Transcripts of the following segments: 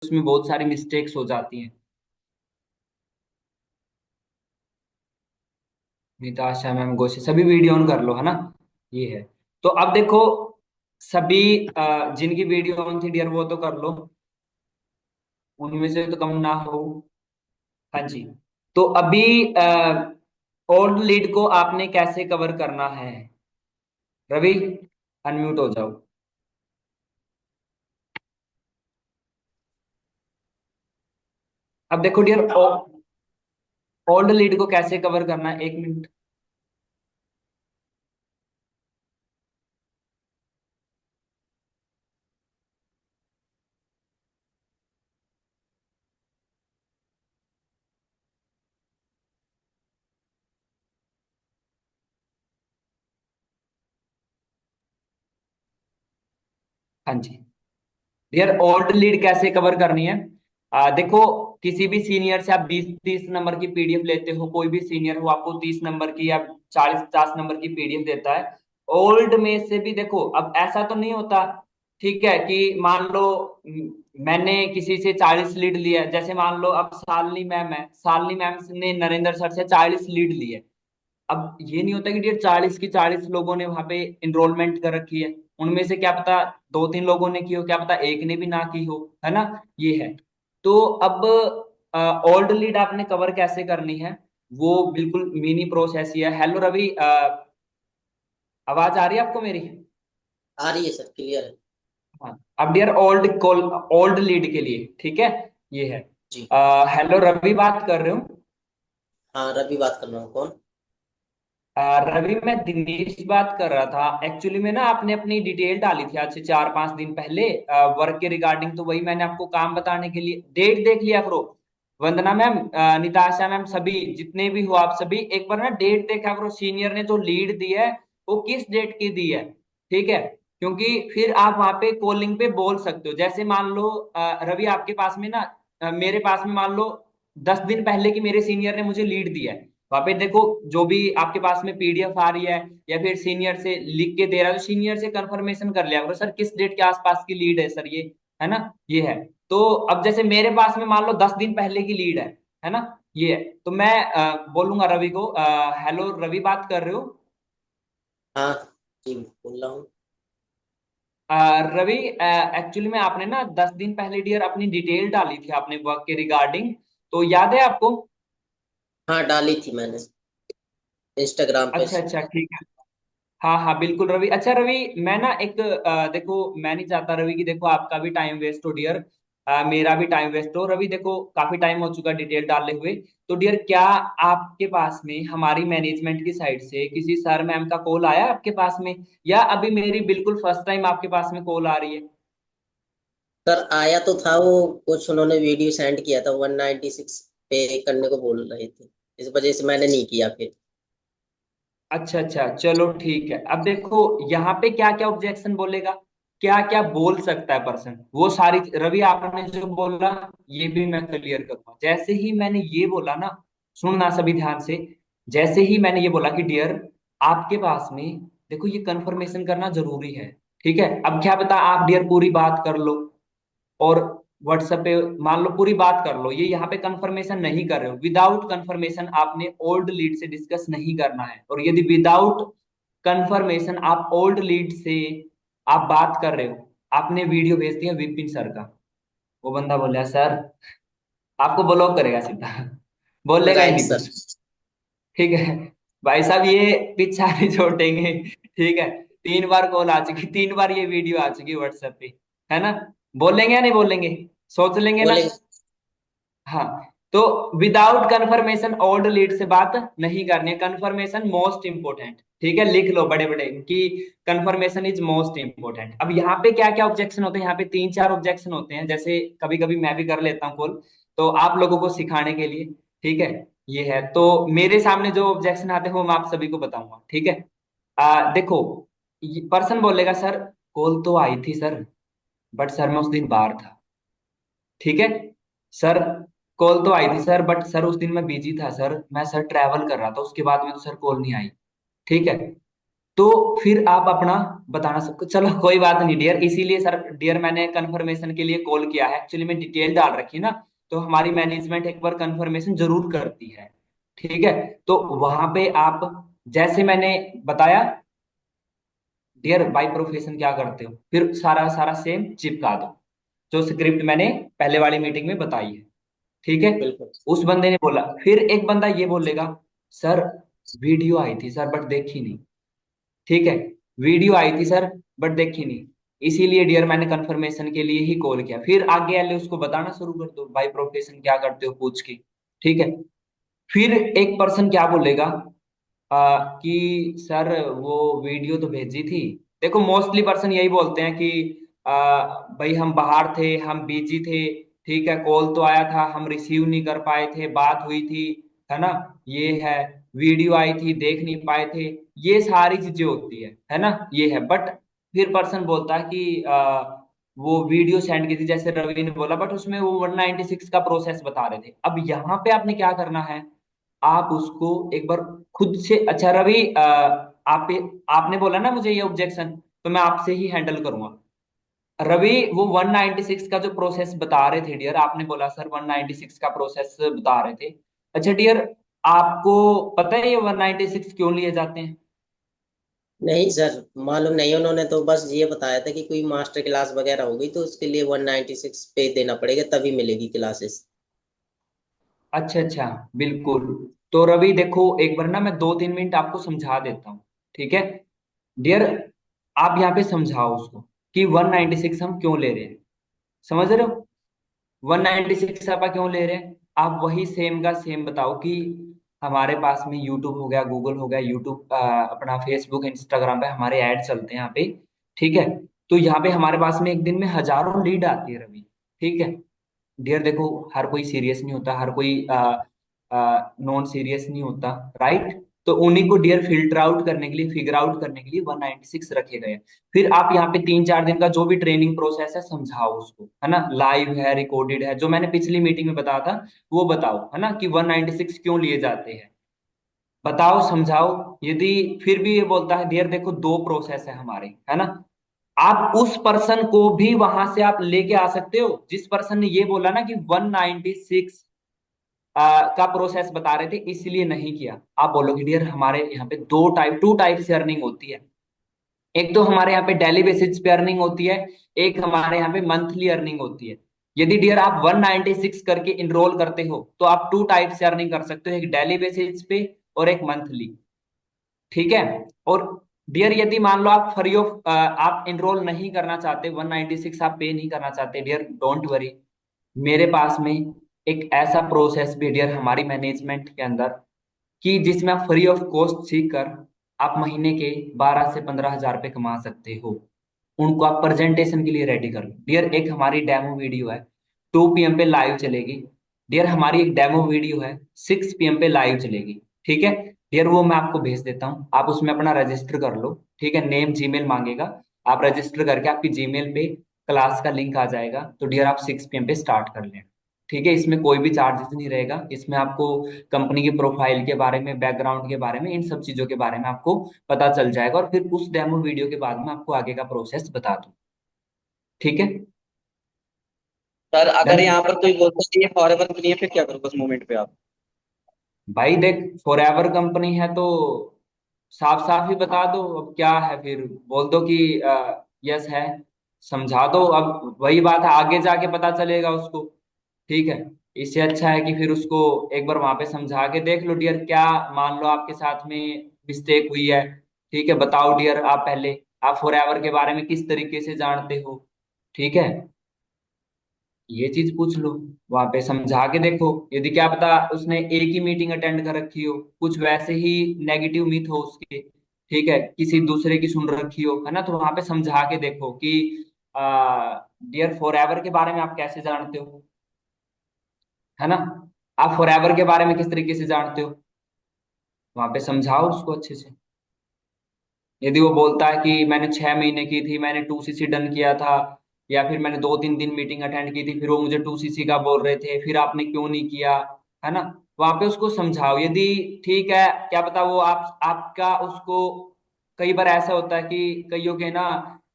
उसमें बहुत सारी मिस्टेक्स हो जाती हैं। निताशा मैम गोसे सभी वीडियो ऑन कर लो, है ना। ये है। तो अब देखो, सभी जिनकी वीडियो ऑन थी डियर वो तो कर लो, उनमें से तो कम ना हो। हाँ जी। तो अभी ओल्ड लीड को आपने कैसे कवर करना है? रवि, अनम्यूट हो जाओ। अब देखो डियर, ओल्ड लीड को कैसे कवर करना है, 1 मिनट। हाँ जी। डियर, ओल्ड लीड कैसे कवर करनी है? देखो, किसी भी सीनियर से आप 20-30 नंबर की पीडीएफ लेते हो, कोई भी सीनियर हो आपको 30 नंबर की या 40-50 नंबर की पीडीएफ देता है। ओल्ड में से भी देखो, अब ऐसा तो नहीं होता, ठीक है, कि मान लो मैंने किसी से 40 लीड लिया, जैसे मान लो अब शालिनी मैम है, शालिनी मैम ने नरेंद्र सर से 40 लीड ली है। अब ये नहीं होता कि डियर 40 की 40 लोगों ने वहां पे इनरोलमेंट कर रखी है, उनमें से क्या पता 2-3 लोगों ने की हो, क्या पता एक ने भी ना की हो, है ना। ये है। तो अब ओल्ड लीड आपने कवर कैसे करनी है, वो बिल्कुल मिनी प्रोसेस ही है। हेलो रवि, आवाज आ रही है आपको मेरी? आ रही है सर, क्लियर है। हाँ। अब dear, old call, old lead के लिए ठीक है। ये है। जी। हेलो रवि बात कर रहे हूँ। हाँ, रवि बात कर रहा हूँ। कौन? रवि, मैं दिनेश बात कर रहा था। एक्चुअली में ना आपने अपनी डिटेल डाली थी आज से 4-5 दिन पहले वर्क के रिगार्डिंग, तो वही मैंने आपको काम बताने के लिए डेट देख लिया करो। वंदना मैम, निताशा मैम, सभी जितने भी हो आप सभी एक बार ना डेट देखा करो, सीनियर ने जो लीड दी है वो किस डेट की दी है, ठीक है। क्योंकि फिर आप वहां पे कॉलिंग पे बोल सकते हो। जैसे मान लो रवि आपके पास में ना, मेरे पास में मान लो 10 दिन पहले की मेरे सीनियर ने मुझे लीड दिया है। वहां पे देखो, जो भी आपके पास में पीडीएफ आ रही है या फिर सीनियर से लिख के दे रहा है, तो सीनियर से कंफर्मेशन कर लिया करो, सर किस डेट के आसपास की लीड है सर ये, है ना। ये है। तो अब जैसे मेरे पास में मान लो 10 दिन पहले की लीड है ना। ये है। तो मैं बोलूंगा रवि को, हेलो रवि बात कर रहे हो? हाँ जी, बोल रहा हूँ। रवि, एक्चुअली में आपने ना 10 दिन पहले डियर अपनी डिटेल डाली थी आपने वर्क के रिगार्डिंग, तो याद है आपको? हाँ, डाली थी मैंने इंस्टाग्राम पे। अच्छा अच्छा, ठीक है। हाँ हाँ बिल्कुल रवि। अच्छा रवि, मैं ना एक देखो, मैं नहीं चाहता रवि कि देखो आपका भी टाइम वेस्ट हो डियर, मेरा भी टाइम वेस्ट हो। रवि देखो, काफी टाइम हो चुका डिटेल डाले हुए। तो डियर, क्या आपके पास में हमारी मैनेजमेंट की साइड से किसी सर मैम का कॉल आया आपके पास में, या अभी मेरी बिल्कुल फर्स्ट टाइम आपके पास में कॉल आ रही है? सर आया तो था, वो कुछ उन्होंने वीडियो सेंड किया था, 196 पे करने को बोल रहे थे। इस वजह से मैंने नहीं किया फिर। अच्छा अच्छा, चलो ठीक है। अब देखो, यहाँ पे क्या क्या ऑब्जेक्शन बोलेगा, क्या क्या बोल सकता है पर्सन, वो सारी रवि आपने जो बोला ये भी मैं क्लियर करूंगा। जैसे ही मैंने ये बोला ना, सुनना सभी ध्यान से, जैसे ही मैंने ये बोला कि डियर आपके पास में, देखो ये कंफर्मेशन करना जरूरी है, ठीक है। अब क्या पता आप डियर पूरी बात कर लो और व्हाट्सएप पे मान लो पूरी बात कर लो, ये यहाँ पे कंफर्मेशन नहीं कर रहे हो, विदाउट कंफर्मेशन आपने ओल्ड लीड से डिस्कस नहीं करना है। और यदि विदाउट कंफर्मेशन आप ओल्ड लीड से आप बात कर रहे हो, आपने वीडियो भेज दिया विपिन सर का, वो बंदा बोला सर, आपको ब्लॉक करेगा सीधा, बोलेगा ही राइट नहीं सर। कुछ, ठीक है। भाई साहब ये पीछा नहीं छोड़ेंगे, ठीक है। 3 बार कॉल आ चुकी, 3 बार ये वीडियो आ चुकी व्हाट्सएप पे, है ना। बोलेंगे या नहीं बोलेंगे, सोच लेंगे ना। बोले। हाँ। तो विदाउट कंफर्मेशन ओल्ड लीड से बात नहीं करनी है, कंफर्मेशन मोस्ट इंपोर्टेंट, ठीक है। लिख लो बड़े बड़े कि कंफर्मेशन इज मोस्ट इंपोर्टेंट। अब यहाँ पे क्या क्या ऑब्जेक्शन होते हैं, यहाँ पे 3-4 ऑब्जेक्शन होते हैं, जैसे कभी कभी मैं भी कर लेता हूँ कॉल, तो आप लोगों को सिखाने के लिए, ठीक है। ये है। तो मेरे सामने जो ऑब्जेक्शन आते हैं वो मैं आप सभी को बताऊंगा, ठीक है। देखो, पर्सन बोलेगा सर कॉल तो आई थी सर, बट सर मैं उस दिन बाहर था, ठीक है। सर कॉल तो आई थी सर, बट सर उस दिन मैं बिजी था सर, मैं सर ट्रैवल कर रहा था, उसके बाद में तो सर कॉल नहीं आई, ठीक है। तो फिर आप अपना बताना सबको, चलो कोई बात नहीं डियर, इसीलिए सर डियर मैंने कंफर्मेशन के लिए कॉल किया है, एक्चुअली में डिटेल डाल रखी है ना, तो हमारी मैनेजमेंट एक बार कंफर्मेशन जरूर करती है। ठीक है, तो वहां पे आप जैसे मैंने बताया डियर बाय प्रोफेशन क्या करते हो, फिर सारा सारा सेम चिपका दो जो स्क्रिप्ट मैंने पहले वाली मीटिंग में बताई है। ठीक है। बिल्कुल। उस बंदे ने बोला, फिर एक बंदा ये बोलेगा सर वीडियो आई थी सर बट देखी नहीं। ठीक है, वीडियो आई थी सर बट देखी नहीं, इसीलिए डियर मैंने कंफर्मेशन के लिए ही कॉल किया। फिर आगे वाले उसको बताना शुरू कर दो बाय प्रोफेशन क्या करते हो पूछ के। ठीक है, फिर एक पर्सन क्या बोलेगा कि सर वो वीडियो तो भेजी थी। देखो मोस्टली पर्सन यही बोलते हैं कि भाई हम बाहर थे, हम बिजी थे, ठीक है, कॉल तो आया था हम रिसीव नहीं कर पाए थे, बात हुई थी, है ना, ये है, वीडियो आई थी देख नहीं पाए थे, ये सारी चीजें होती है ना, ये है। बट फिर पर्सन बोलता है कि वो वीडियो सेंड की थी जैसे रवि ने बोला, बट उसमें वो 196 का प्रोसेस बता रहे थे। अब यहाँ पे आपने क्या करना है, आप उसको एक बार खुद से, अच्छा रवि आप आपने बोला ना मुझे ये ऑब्जेक्शन, तो मैं आपसे ही हैंडल करूंगा। रवि वो 196 का जो प्रोसेस बता रहे थे डियर, आपने बोला सर 196 का प्रोसेस बता रहे थे, अच्छा डियर आपको पता है ये 196 क्यों लिए जाते हैं? नहीं सर, मालूम नहीं। उन्होंने तो बस ये बताया था कि कोई मास्टर क्लास वगैरह होगी तो उसके लिए 196 पे देना पड़ेगा, तभी मिलेगी क्लासेस। अच्छा अच्छा, बिल्कुल। तो रवि देखो एक बार ना मैं 2-3 मिनट आपको समझा देता हूँ। ठीक है डियर, आप यहाँ पे समझाओ उसको कि 196 हम क्यों ले रहे हैं, समझ रहे हो? 196 आप क्यों ले रहे हैं, आप वही सेम का सेम बताओ कि हमारे पास में यूट्यूब हो गया, गूगल हो गया, यूट्यूब अपना फेसबुक इंस्टाग्राम पे हमारे ऐड चलते हैं यहाँ पे। ठीक है, तो यहाँ पे हमारे पास में एक दिन में हजारों लीड आती है रवि। ठीक है डियर, देखो हर कोई सीरियस नहीं होता, हर कोई नॉन सीरियस नहीं होता, राइट? तो उन्हीं को डियर फिल्टर आउट करने के लिए, फिगर आउट करने के लिए 196 रखे गए हैं। फिर आप यहाँ पे 3-4 दिन का जो भी ट्रेनिंग प्रोसेस है समझाओ उसको, है ना, लाइव है, रिकॉर्डेड है, जो मैंने पिछली मीटिंग में बताया था वो बताओ, है ना, कि 196 क्यों लिए जाते हैं, बताओ समझाओ। यदि फिर भी ये बोलता है डियर देखो दो प्रोसेस है हमारे, है ना, आप उस पर्सन को भी वहां से आप लेके आ सकते हो जिस पर्सन ने ये बोला ना कि 196 का प्रोसेस बता रहे थे इसलिए नहीं किया। आप बोलोगे डियर हमारे यहाँ पे टू टाइप से अर्निंग होती है, एक तो हमारे यहाँ पे डेली बेसिस पे अर्निंग होती है, एक हमारे यहाँ पे मंथली अर्निंग होती है। यदि डियर आप 196 करके इनरोल करते हो तो आप टू टाइप से अर्निंग कर सकते हो, एक डेली बेसिस पे और एक मंथली। ठीक है, और डियर यदि मान लो आप फ्री ऑफ आप इनरोल नहीं करना चाहते, 196 आप पे नहीं करना चाहते, डियर डोंट वरी, मेरे पास में एक ऐसा प्रोसेस भी डियर हमारी मैनेजमेंट के अंदर कि जिसमें आप फ्री ऑफ कॉस्ट सीख कर आप महीने के 12 से 15 हजार रुपये कमा सकते हो। उनको आप प्रेजेंटेशन के लिए रेडी कर लो डियर, एक हमारी डेमो वीडियो है 2 PM पे लाइव चलेगी। डियर हमारी एक डेमो वीडियो है 6 PM पे लाइव चलेगी। ठीक है डियर, वो मैं आपको भेज देता हूँ, आप उसमें अपना रजिस्टर कर लो। ठीक है, नेम जीमेल मांगेगा, आप रजिस्टर करके आपकी जीमेल पे क्लास का लिंक आ जाएगा, तो डियर आप 6 PM पे स्टार्ट कर लें। ठीक है, इसमें कोई भी चार्जेस नहीं रहेगा, इसमें आपको कंपनी की प्रोफाइल के बारे में, बैकग्राउंड के बारे में, इन सब चीजों के बारे में आपको पता चल जाएगा, और फिर उस डेमो वीडियो के बाद में आपको आगे का प्रोसेस बता दूं। ठीक है, सर अगर डन। यहाँ पर कोई बोलता है ये फॉरएवर कंपनी है, फिर क्या करोगे उस मोमेंट पे आप? भाई देख फॉरएवर कंपनी है तो साफ साफ ही बता दो, अब क्या है, फिर बोल दो कि यस है, समझा दो। अब वही बात है, आगे जाके पता चलेगा उसको। ठीक है, इससे अच्छा है कि फिर उसको एक बार वहां पे समझा के देख लो डियर, क्या मान लो आपके साथ में मिस्टेक हुई है। ठीक है, बताओ डियर आप पहले, आप फॉरएवर के बारे में किस तरीके से जानते हो। ठीक है, ये चीज पूछ लो, वहां पे समझा के देखो, यदि क्या पता उसने एक ही मीटिंग अटेंड कर रखी हो, कुछ वैसे ही नेगेटिव मिथ हो उसके, ठीक है, किसी दूसरे की सुन रखी हो, है ना, तो वहां पे समझा के देखो कि डियर फॉरएवर के बारे में आप कैसे जानते हो, है ना, आप फॉरएवर के बारे में किस तरीके से जानते हो, वहां पे समझाओ उसको अच्छे से। यदि वो बोलता है कि मैंने 6 महीने की थी, मैंने 2CC डन किया था, या फिर मैंने 2-3 दिन मीटिंग अटेंड की थी, फिर वो मुझे 2CC का बोल रहे थे, फिर आपने क्यों नहीं किया, है ना, वहां पे उसको समझाओ। यदि ठीक है, क्या पता वो आप आपका उसको कई बार ऐसा होता है कि कईयों के ना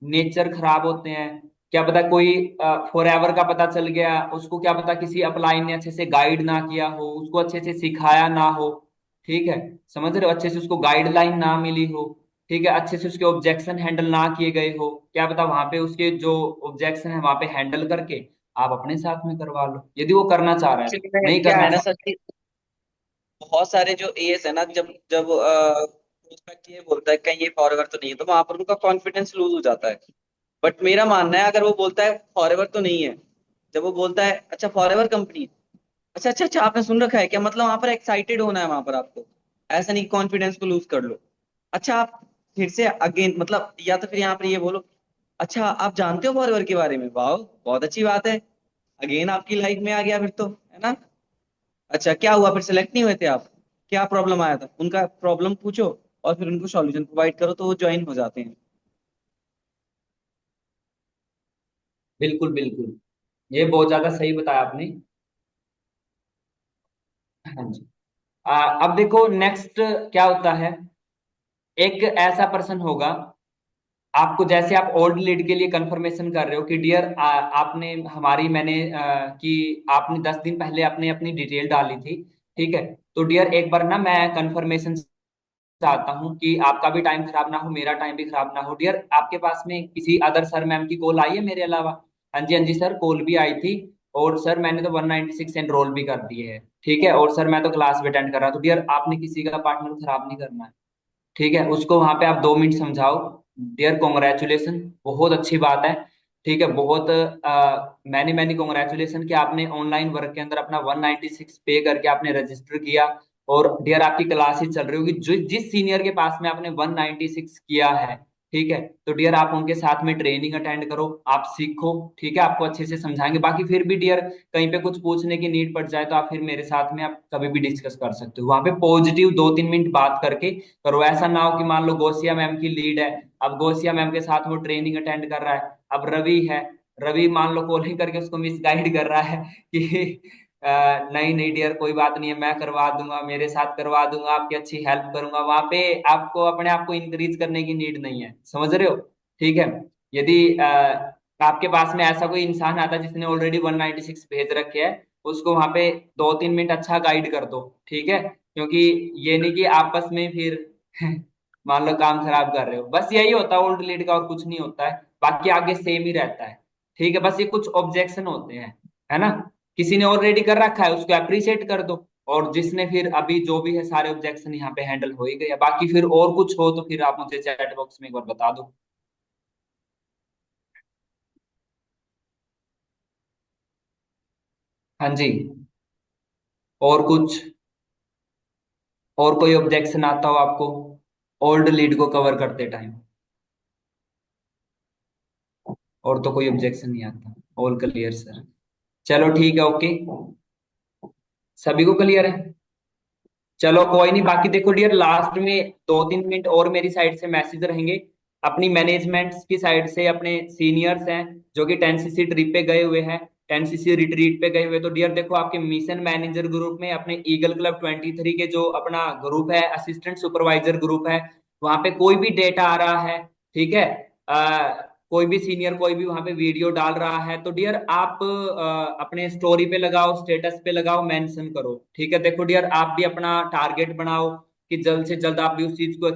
नेचर खराब होते हैं। क्या पता कोई फॉर एवर का पता चल गया, उसको क्या पता किसी अपलाइन ने अच्छे से गाइड ना किया हो, उसको अच्छे से सिखाया ना हो। ठीक है, समझ रहे हो, अच्छे से उसको गाइडलाइन ना मिली हो। ठीक है, अच्छे से उसके ऑब्जेक्शन हैंडल ना किए गए हो। क्या पता वहां पे उसके जो ऑब्जेक्शन है वहां पे हैंडल करके आप अपने साथ में करवा लो, यदि वो करना चाह रहा है। एक्चुअली में नहीं क्या करना है ना चाह सर कि बहुत सारे जो एएस है ना, जब जब प्रोस्पेक्ट ये बोलता है कहीं ये फॉरएवर तो नहीं है, तो वहां पर उनका कॉन्फिडेंस लूज हो जाता है। बट मेरा मानना है अगर वो बोलता है फॉरएवर तो नहीं है, जब वो बोलता है अच्छा फॉरएवर कंपनी, अच्छा अच्छा अच्छा आपने सुन रखा है क्या, मतलब वहां पर एक्साइटेड होना है वहां पर आपको। ऐसा नहीं कॉन्फिडेंस को लूज कर लो। अच्छा आप फिर से अगेन मतलब, या तो फिर यहाँ पर ये बोलो अच्छा आप जानते हो फॉरएवर के बारे में, वाह बहुत अच्छी बात है, अगेन आपकी लाइफ में आ गया फिर तो, है ना। अच्छा क्या हुआ फिर सेलेक्ट नहीं हुए थे आप, क्या प्रॉब्लम आया था, उनका प्रॉब्लम पूछो और फिर उनको सॉल्यूशन प्रोवाइड करो तो वो ज्वाइन हो जाते हैं। बिल्कुल बिल्कुल, ये बहुत ज्यादा सही बताया आपने। हाँ जी। अब देखो नेक्स्ट क्या होता है। एक ऐसा पर्सन होगा, आपको जैसे आप ओल्ड लीड के लिए कंफर्मेशन कर रहे हो कि डियर आपने हमारी मैंने कि आपने 10 दिन पहले आपने अपनी डिटेल डाली थी। ठीक है, तो डियर एक बार ना मैं कंफर्मेशन चाहता हूँ कि आपका भी टाइम खराब ना हो, मेरा टाइम भी खराब ना हो। डियर आपके पास में किसी अदर सर मैम की कॉल आई है मेरे अलावा? हाँ जी, हाँ जी सर, कॉल भी आई थी। और सर मैंने तो 196 एनरोल भी कर दिए है। ठीक है, और सर मैं तो क्लास भी अटेंड कर रहा हूँ। तो डियर आपने किसी का पार्टनर खराब नहीं करना है। ठीक है, उसको वहां पे आप 2 मिनट समझाओ, डियर कॉन्ग्रेचुलेसन, बहुत अच्छी बात है। ठीक है, बहुत मैनी मैनी कॉन्ग्रेचुलेसन कि आपने ऑनलाइन वर्क के अंदर अपना 196 पे करके आपने रजिस्टर किया। और डियर आपकी क्लासेस चल रही होगी, जो जिस सीनियर के पास में आपने 196 किया है। ठीक है, तो डियर आप उनके साथ में ट्रेनिंग अटेंड करो, आप सीखो। ठीक है, आपको अच्छे से समझाएंगे। बाकी फिर भी डियर कहीं पे कुछ पूछने की नीड पड़ जाए तो आप फिर मेरे साथ में आप कभी भी डिस्कस कर सकते हो। वहां पे पॉजिटिव 2-3 मिनट बात करके करो। ऐसा ना हो कि मान लो गौसिया मैम की लीड है, अब गौसिया मैम के साथ वो ट्रेनिंग अटेंड कर रहा है। अब रवि है, रवि मान लो कॉलिंग करके उसको मिस गाइड कर रहा है कि नहीं नहीं डियर कोई बात नहीं है, मैं करवा दूंगा, मेरे साथ करवा दूंगा, आपकी अच्छी हेल्प करूंगा। वहां पे आपको अपने आप को इंक्रीज करने की नीड नहीं है, समझ रहे हो। ठीक है, यदि आपके पास में ऐसा कोई इंसान आता है जिसने ऑलरेडी 196 भेज रखे है, उसको वहां पे 2-3 मिनट अच्छा गाइड कर दो। ठीक है, क्योंकि ये नहीं कि आपस में फिर मान लो काम खराब कर रहे हो। बस यही होता है ओल्ड लीड का, और कुछ नहीं होता है, बाकी आगे सेम ही रहता है। ठीक है, बस ये कुछ ऑब्जेक्शन होते हैं, है ना। किसी ने ऑलरेडी कर रखा है उसको अप्रिशिएट कर दो, और जिसने फिर अभी जो भी है सारे ऑब्जेक्शन यहाँ पे हैंडल हो ही गए। बाकी फिर और कुछ हो तो फिर आप मुझे चैट बॉक्स में एक बार बता दो। हाँ जी, और कुछ, और कोई ऑब्जेक्शन आता हो आपको ओल्ड लीड को कवर करते टाइम? और तो कोई ऑब्जेक्शन नहीं आता, ऑल क्लियर सर। चलो ठीक है, ओके, सभी को क्लियर है। चलो कोई नहीं, बाकी देखो डियर लास्ट में 2-3 मिनट और मेरी साइड से मैसेज रहेंगे, अपनी मैनेजमेंट की साइड से, अपने सीनियर्स हैं जो कि 10cc ट्रिप पे गए हुए हैं, 10cc रिट्रीट पे गए हुए। तो डियर देखो आपके मिशन मैनेजर ग्रुप में अपने ईगल क्लब 23 के जो अपना ग्रुप है, असिस्टेंट सुपरवाइजर ग्रुप है, वहां पे कोई भी डेटा आ रहा है। ठीक है, कोई भी सीनियर कोई भी वहां पे वीडियो डाल रहा है, तो डियर आप अपने स्टोरी पे लगाओ, स्टेटस पे लगाओ, मेंशन करो। ठीक है, देखो डियर आप भी अपना टारगेट बनाओ कि जल्द से जल्द आप भी उस चीज को